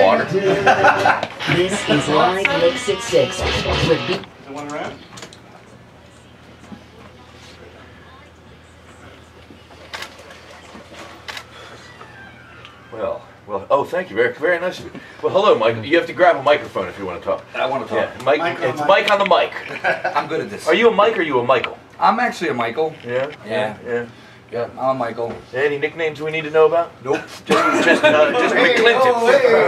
water. This is Live Mix at 6 with B. The one around? Well, oh, thank you, very, very nice of you. Well, hello, Mike. You have to grab a microphone if you want to talk. I want to talk. Yeah, Mike. It's Mike on the mic. I'm good at this. Are you a Mike or are you a Michael? I'm actually a Michael. Yeah. Yeah. Yeah, I'm a Michael. Any nicknames we need to know about? Nope. Just McClinton.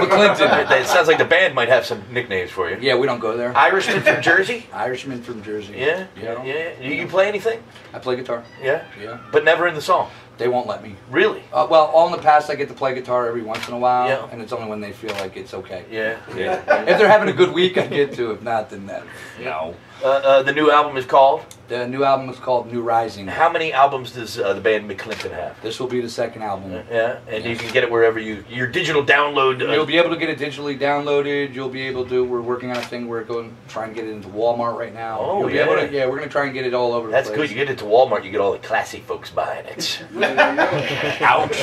McClinton. It sounds like the band might have some nicknames for you. Yeah, we don't go there. Irishman from Jersey? Irishman from Jersey. Yeah? Yeah. You play anything? I play guitar. Yeah? Yeah. But never in the song? They won't let me. Really? Well, all in the past, I get to play guitar every once in a while, Yeah. and it's only when they feel like it's okay. Yeah. If they're having a good week, I get to. If not, then no. The new album is called? The new album is called New Rising. How many albums does the band McClinton have? This will be the second album. Yeah, and you can get it wherever your digital download. You'll be able to get it digitally downloaded. You'll be able to. We're working on a thing. We're going to try and get it into Walmart right now. Oh, yeah. We're going to try and get it all over the place. That's good. You get it to Walmart, you get all the classy folks buying it. Ouch.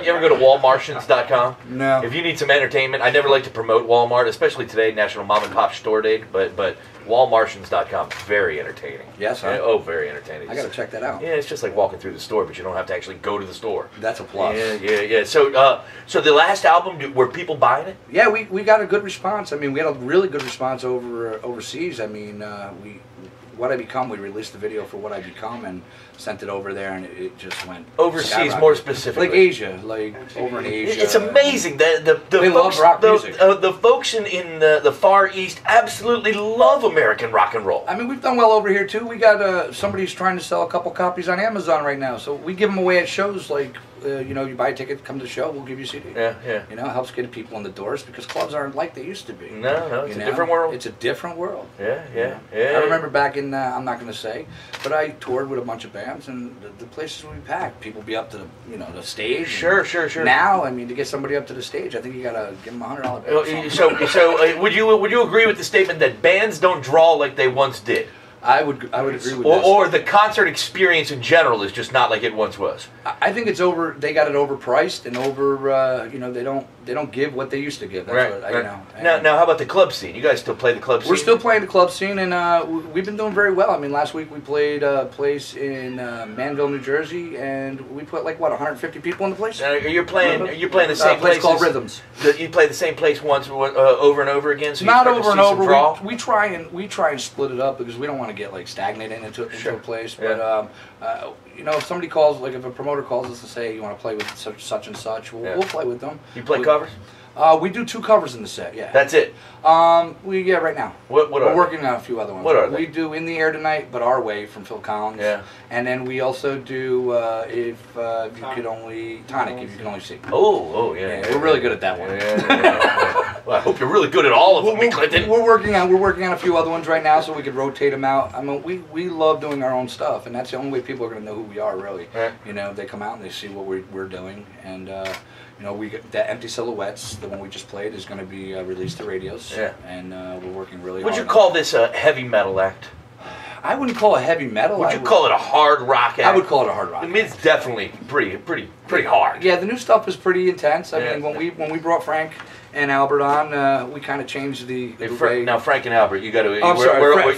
You ever go to Walmartians.com? No. If you need some entertainment, I never like to promote Walmart, especially today, National Mom and Pop Store Day, but Walmartians.com, very entertaining. Yes, huh? Oh, very entertaining. I got to check that out. Yeah, it's just like walking through the store, but you don't have to actually go to the store. That's a plus. Yeah. So the last album, were people buying it? Yeah, we got a good response. I mean, we had a really good response overseas. I mean, What I Become, we released the video for What I Become and sent it over there, and it just went overseas, more specifically, like Asia, like over in Asia. It's amazing that the they folks, love rock music. The folks in the Far East absolutely love American rock and roll. I mean, we've done well over here too. We got somebody's trying to sell a couple copies on Amazon right now, so we give them away at shows. Like you buy a ticket, come to the show, we'll give you a CD. Yeah. You know, it helps get people in the doors because clubs aren't like they used to be. No, it's a different world. It's a different world. Yeah. I remember back in I'm not going to say, but I toured with a bunch of bands, and the places would be packed. People would be up to the stage. Sure. Now, I mean, to get somebody up to the stage, I think you got to give them $100. So would you agree with the statement that bands don't draw like they once did? I would agree with this. Or the concert experience in general is just not like it once was. I think it's over. They got it overpriced and over. They don't give what they used to give. That's what I know. Now, how about the club scene? You guys still play the club scene? We're still playing the club scene, and we've been doing very well. I mean, last week we played a place in Manville, New Jersey, and we put like 150 people in the place. You're playing the same place called Rhythms. You play the same place once over and over again. So not over and over. We try and split it up because we don't want to get like stagnated into a place. Yeah. But if somebody calls, like if a promoter calls us to say you want to play with such and such, we'll play with them. You play covers? We do 2 covers in the set. Yeah. That's it. Right now. We're working on a few other ones. What are they? We do In the Air Tonight, but Our Way from Phil Collins. Yeah. And then we also do If You Could Only Tonic, If You Can Only See. Oh yeah. We're really good at that one. Yeah. Well, I hope you're really good at all of them, McClinton. We're working on a few other ones right now, so we could rotate them out. I mean, we love doing our own stuff, and that's the only way people are going to know who we are, really. Right. They come out and they see what we're doing, and we get that Empty Silhouettes, the one we just played, is going to be released to radios. Yeah. And we're working really hard. Would you call this a heavy metal act? I wouldn't call it heavy metal. Would you call it a hard rock act? I would call it a hard rock. I mean, it's definitely pretty hard. Yeah, the new stuff is pretty intense. I mean, when we brought Frank and Albert on, we kind of changed the way. Now, Frank and Albert, you got to. Oh, I'm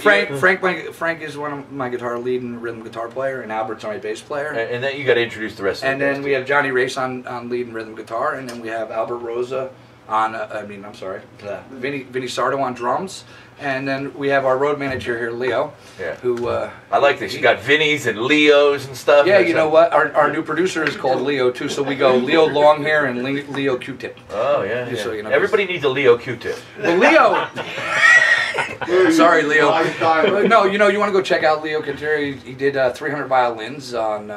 sorry. Frank is one of my lead and rhythm guitar player, and Albert's my bass player. And then you got to introduce the rest of And then we have Johnny Race on lead and rhythm guitar, and then we have Albert Rosa on. Vinny Sardo on drums. And then we have our road manager here, Leo, who... I like this. You got Vinnies and Leos and stuff. Yeah, you know what? Our new producer is called Leo, too, so we go Leo Longhair and Leo Q-Tip. Oh, yeah. So, everybody needs a Leo Q-Tip. Well, Leo... Sorry, Leo. No, you want to go check out Leo Quintero. He did 300 violins on.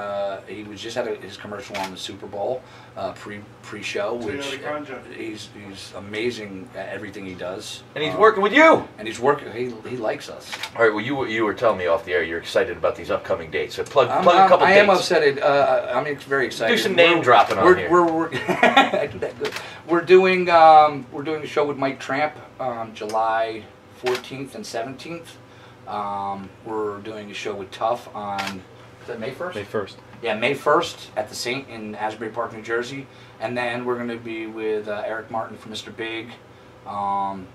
He was just had his commercial on the Super Bowl pre-show, which he's amazing at everything he does. And he's working with you. And he's working. He likes us. All right. Well, you were telling me off the air you're excited about these upcoming dates. So plug a couple dates. I am upset. I'm very excited. Do some name dropping on here. I do that good. We're doing a show with Mike Tramp July 14th and 17th. We're doing a show with Tough on, is that May 1st? May 1st. Yeah, May 1st at the Saint in Asbury Park, New Jersey, and then we're going to be with Eric Martin from Mr. Big on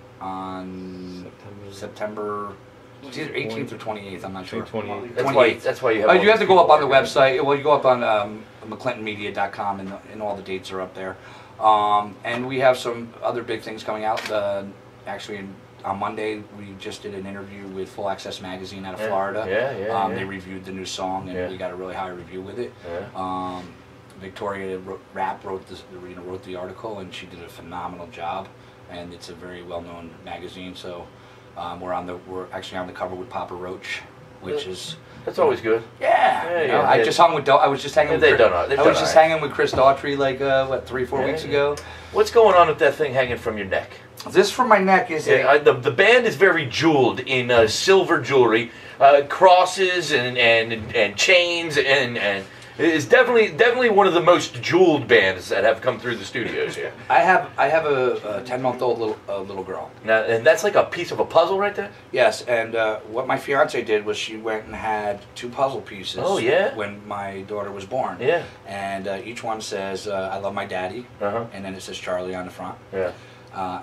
September. It's either 18th or 28th. I'm not sure. 28th. That's why you have. You have to go up on the website. Well, you go up on McClintonmedia.com, and all the dates are up there. And we have some other big things coming out. Actually, on Monday, we just did an interview with Full Access Magazine out of Florida. They reviewed the new song, and we got a really high review with it. Victoria Rapp wrote the article, and she did a phenomenal job. And it's a very well-known magazine. So we're actually on the cover with Papa Roach, which is. That's always good. Yeah. I just hung with. I was just hanging. Hanging with Chris Daughtry like 3-4 weeks ago. What's going on with that thing hanging from your neck? This from my neck is the band is very jeweled in silver jewelry, crosses and chains and it's definitely one of the most jeweled bands that have come through the studios here. I have a 10-month-old little girl. Now, and that's like a piece of a puzzle right there. Yes, and what my fiance did was she went and had 2 puzzle pieces. Oh yeah. When my daughter was born. Yeah. And each one says "I love my daddy," and then it says Charlie on the front. Yeah.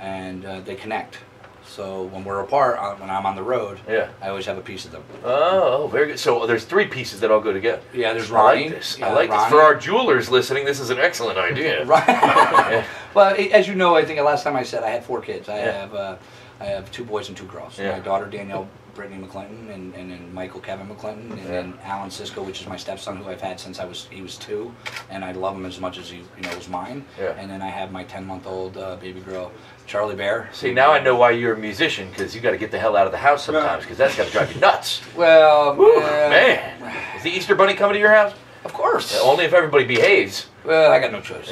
And they connect. So when we're apart, when I'm on the road, I always have a piece of them. Oh, very good. So there's 3 pieces that all go together. Yeah, there's Ronnie. I like this. I like this. For our jewelers listening, this is an excellent idea. Right. Well, as you know, I think last time I said I had 4 kids. I have 2 boys and 2 girls. My daughter Danielle Brittany McClinton, and then Michael Kevin McClinton, and then Alan Cisco, which is my stepson, who I've had since he was 2, and I love him as much as he was mine. And then I have my 10-month-old baby girl, Charlie Bear. See, now I know why you're a musician, because you got to get the hell out of the house sometimes, because that's got to drive you nuts. Well, man, is the Easter Bunny coming to your house? Of course. Only if everybody behaves. Well, I got no choice.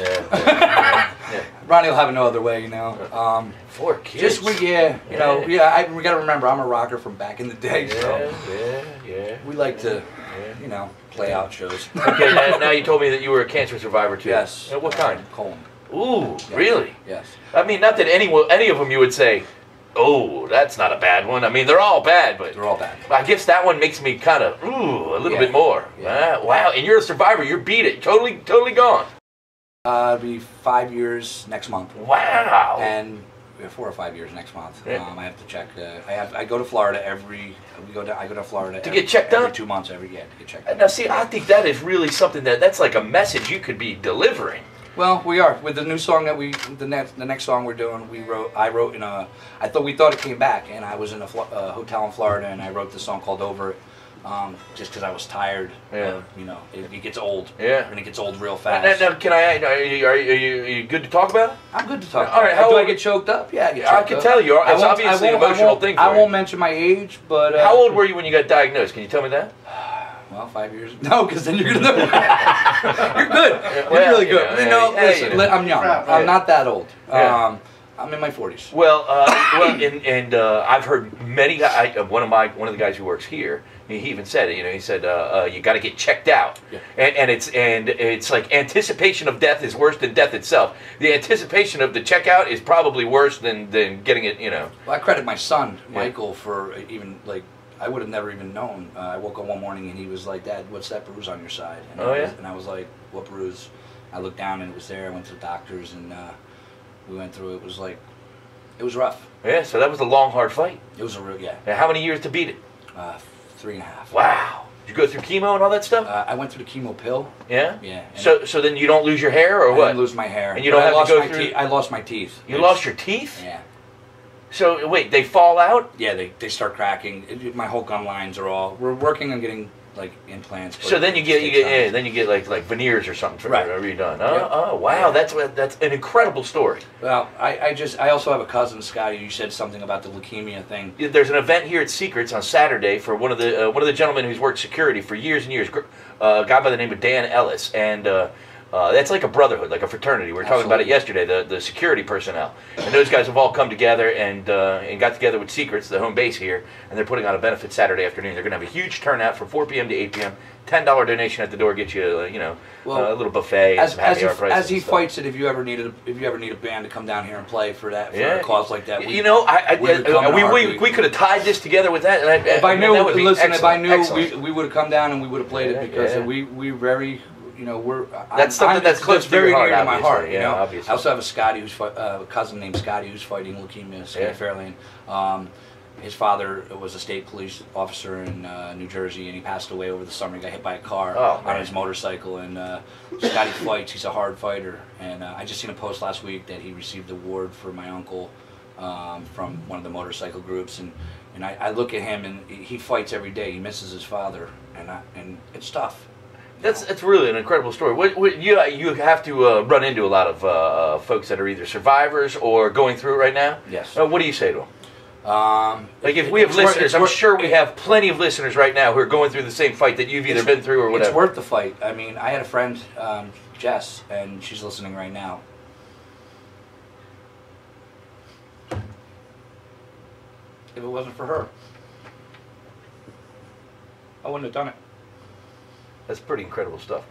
Ronnie will have it no other way, 4 kids. We got to remember, I'm a rocker from back in the day, so we like to, play out shows. Okay, now you told me that you were a cancer survivor too. Yes. What kind? Colon. Ooh, really? Yes. I mean, not that any of them you would say, oh, that's not a bad one. I mean, they're all bad, but they're all bad. I guess that one makes me kind of a little bit more. Wow, and you're a survivor. You beat it. Totally gone. It'll be 5 years next month. Wow. And 4 or 5 years next month. I have to check. I go to Florida I go to Florida to get checked out every 2 months. To get checked out. Now, see, I think that is really something that's like a message you could be delivering. Well, we are with the new song that the next song we're doing. We thought it came back, and I was in a hotel in Florida, and I wrote this song called Over It, just because I was tired. It gets old. And it gets old real fast. Now, can I? Are you good to talk about? I'm good to talk. All right. Do I get choked up? Yeah, I get choked up. I can tell you. It's obviously an emotional thing for you. I won't mention my age, but how old were you when you got diagnosed? Can you tell me that? Well, 5 years. No, because then you're gonna know. You're good. You're really good. Listen, I'm young. I'm not that old. I'm in my 40s. Well, I've heard many guys. One of the guys who works here, he even said it. He said you got to get checked out, and it's like anticipation of death is worse than death itself. The anticipation of the checkout is probably worse than getting it. Well, I credit my son Michael for even I would have never even known. I woke up one morning and he was like, "Dad, what's that bruise on your side?" And and I was like, "What bruise?" I looked down and it was there. I went to the doctors and we went through it. It was rough. Yeah, so that was a long, hard fight. It was And how many years to beat it? 3.5. Wow. Did you go through chemo and all that stuff? I went through the chemo pill. Yeah? Yeah. So then you don't lose your hair or what? I didn't lose my hair. And you don't have to go through... I lost my teeth. You lost your teeth? Yeah. So, wait, they fall out? Yeah, they start cracking. My whole gum lines are all... We're working on getting, implants. So then you get like veneers or something for redone. Oh, wow, that's an incredible story. Well, I also have a cousin, Scotty. You said something about the leukemia thing. There's an event here at Secrets on Saturday for one of the gentlemen who's worked security for years and years, a guy by the name of Dan Ellis, and That's like a brotherhood, like a fraternity. We were talking about it yesterday, the security personnel. And those guys have all come together and got together with Secrets, the home base here, and they're putting on a benefit Saturday afternoon. They're going to have a huge turnout from 4 p.m. to 8 p.m. $10 donation at the door gets you, a little buffet and some happy hour prices. As he fights it, if you ever need a band to come down here and play for that, for a cause like that, we could have tied this together with that. And if I knew, that would be if I knew, excellent. we would have come down and we would have played it because we very. That's something that's close to very your heart, near to my heart. obviously. I also have a cousin named Scotty who's fighting leukemia, Scotty Fairlane. His father was a state police officer in New Jersey, and he passed away over the summer. He got hit by a car on his motorcycle, and Scotty fights. He's a hard fighter, and I just seen a post last week that he received an award for my uncle from one of the motorcycle groups, and I look at him, and he fights every day. He misses his father, and it's tough. That's really an incredible story. You have to run into a lot of folks that are either survivors or going through it right now. Yes. What do you say to them? Like if we have listeners, I'm sure we have plenty of listeners right now who are going through the same fight that you've either been through or whatever. It's worth the fight. I mean, I had a friend, Jess, and she's listening right now. If it wasn't for her, I wouldn't have done it. That's pretty incredible stuff,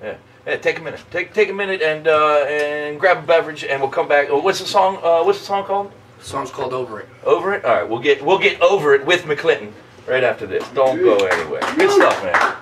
man. Yeah. Take a minute. Take a minute and grab a beverage, and we'll come back. What's the song? What's the song called? The song's called "Over It." Over it. All right. We'll get over it with McClinton right after this. Don't go anywhere. Good stuff, man.